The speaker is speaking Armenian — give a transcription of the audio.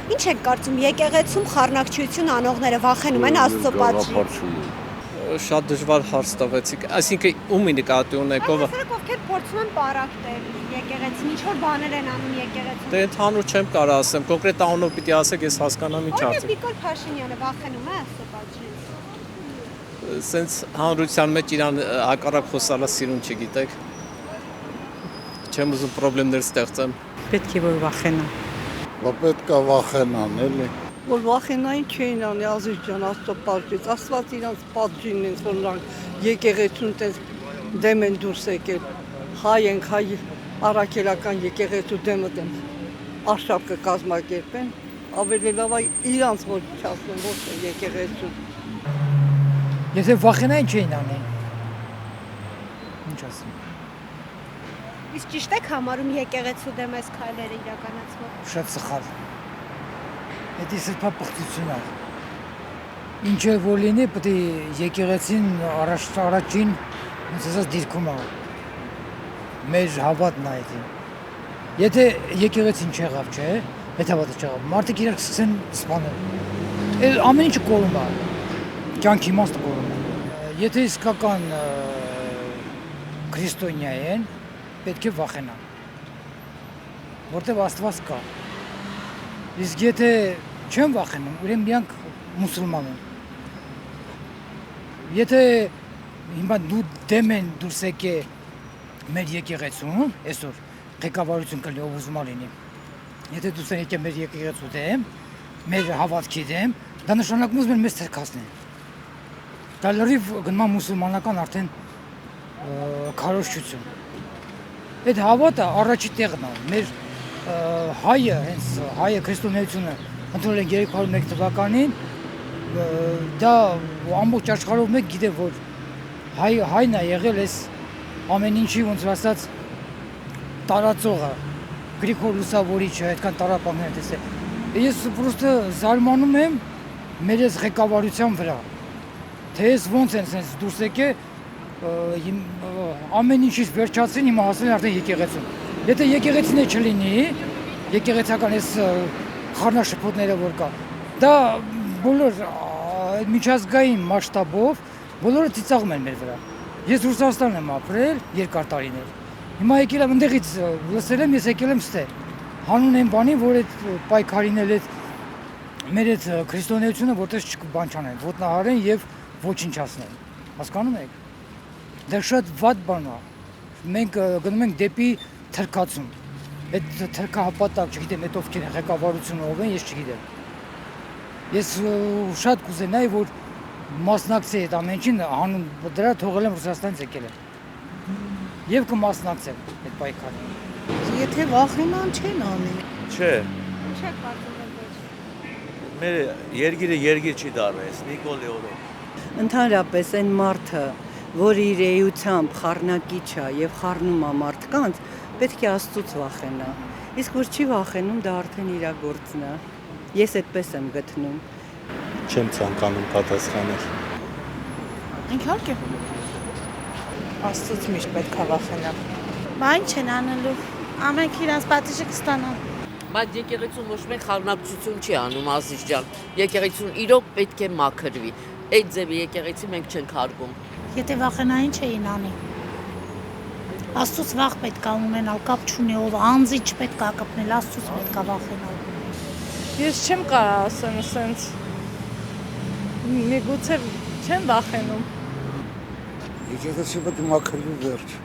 Ինչ եք կարծում, եկեղեցում խառնակցություն անողները վախենում են Աստծո պատժի։ Շատ դժվար հարց տվեցիք, այսինքն ումի նկատի ունեք ով Այսինքն ովքեր փորձում են պարակտել եկեղեցին, ինչ որ բաներ են անում եկեղեցում։ Դե ընդհանուր չեմ կարող ասեմ, կոնկրետ անունով պիտի ասեք, ես հասկանամ ինչ Օրինակ ասեք։ Նիկոլ Փաշինյանը վախենում է Աստծո պատժի։ Սենց հանրության մեջ իրան հակառակ խոսալը սիրուն չգիտեք։ Չեմ ուզում խնդիրներ ստեղծեմ։ Պետք է որ վախենա։ Պետք է վախենան, էլի։ Որ վախենային չէին անի Ազիզ ջան Աստծո պատժից, Աստված իրանց պատժին են, որ նրանք եկեղեցուն տես դեմ են դուրս եկել, հայ ենք, հայ առաքելական եկեղեցու դեմը դեմ արշավ կկազմակերպեն, ավելի լավ է իրանց որ չասեն, ոչ թե եկեղեցուն։ Եթե վախենային չէին անի։ Ինչ ասեմ։ Իսկ ճիշտ եք համարում եկեղեցու դեմ այս քայլերը իրականացվող։ Շատ սխալ։ Դա սրբապղծություն է։ Ինչ որ լինի, պետք է եկեղեցին առաջին ասած դիրքում է։ Մեր հավատն է դա։ Եթե եկեղեցին չեղավ, չէ՞, այդ հավատը չեղավ։ Մարդիկ իրար սկսեն սպանել։ Այդ ամեն ինչը կորում է։ Կյանքի իմաստը կորում է։ Եթե իսկական քրիստոնյա են, պետք է վախենան, որտեղ Աստված կա։ Իսկ եթե չեմ վախենում, ուրեմն միանք մուսուլման են։ Եթե հիմա դու դեմ են դուրս եկե մեր եկեղեցուն, այսօր ղեկավարություն կլինի ով ուզում լինի։ Եթե դուրս եկե մեր եկեղեցու դեմ, մեր հավատքի դեմ, դա նշանակում է մեզ թրքացնեն։ Դա լրիվ գնում է մուսուլմանական արդեն քարոզչություն։ Այդ հավատը առաջի տեղն է, մեր հայը, հենց հայը քրիստոնեությունը ընդունել են 301 թվականին, դա ամբողջ աշխարհով մեկ գիտե որ հայն է եղել այս ամեն ինչի ոնց ասած տարածողը, Գրիգոր Լուսավորիչը, այդքան տարապաններ տեսել։ Ես պրոստը զարմանում եմ մեր այս ղեկավարության վրա, թե ես ոնց են sense դուրս եկե ամեն ինչից վերջացին հիմա հասել արդեն եկեղեցուն։ Եթե եկեղեցին է չլինի, եկեղեցական այս խառնաշփոթները որ կա, դա բոլոր միջազգային մասշտաբով բոլորը ծիծաղում են մեր վրա։ Ես Ռուսաստանում եմ ապրել երկար տարիներ։ Հիմա եկել եմ ընդեղից լսել եմ, ես եկել եմ ստե։ Հանուն են բանի, որ այդ պայքարին էլ այդ մեր այդ քրիստոնեությունը որտես բան չանեն, ոտնահարեն եւ ոչնչացնեն։ Հասկանում եք։ Դա շատ վատ բան է։ Մենք գնում ենք դեպի թրքացում։ Այդ թրքահապատակ, չգիտեմ, այդ ովքեր են ղեկավարությունը ով են, ես չգիտեմ։ Ես շատ կուզենայի, որ մասնակցեի այդ ամեն ինչին, հանուն դրա թողել եմ Ռուսաստանից եկել եմ։ Եվ կմասնակցեմ այդ պայքարին։ Եթե վախենան չեն անի։ Չէ, Ինչ եք կարծում եք ոչ։ մեր երգիրը երգիր չի դառնես, Նիկոլի օրոք։ Ընդհանրապես այն մարդը, որ իր էությամբ խառնակիչ է եւ խառնում է մարդկանց, պետք է Աստծուց վախենա։ Իսկ որ չի վախենում, դա արդեն իր գործն է։ Ես այդպես եմ գտնում։ Չեմ ցանկանում պատասխանել։ Իհարկե։ Աստծուց միշտ պետք է վախենա։ Բան չեն անելու, ամենք իրենց պատիժը կստանան։ Բայց եկեղեցուն ոչ մեկ խառնակցություն չի անում Ազիզ ջան։ Եկեղեցուն իրոք պետք է մաքրվի։ Այդ ձևի եկեղեցի մենք չենք հարգում։ Եթե վախենային չէին անի։ Աստծուց վախ պետք է ունենալ, կապ չունի ով, անձի չպետք է կպնել, Աստծուց պետք է վախենալ։ Ես չեմ կարող ասեմ ասենց։ Միգուցե չեմ վախենում։ Եկեղեցի պետք է մաքրվի վերջ։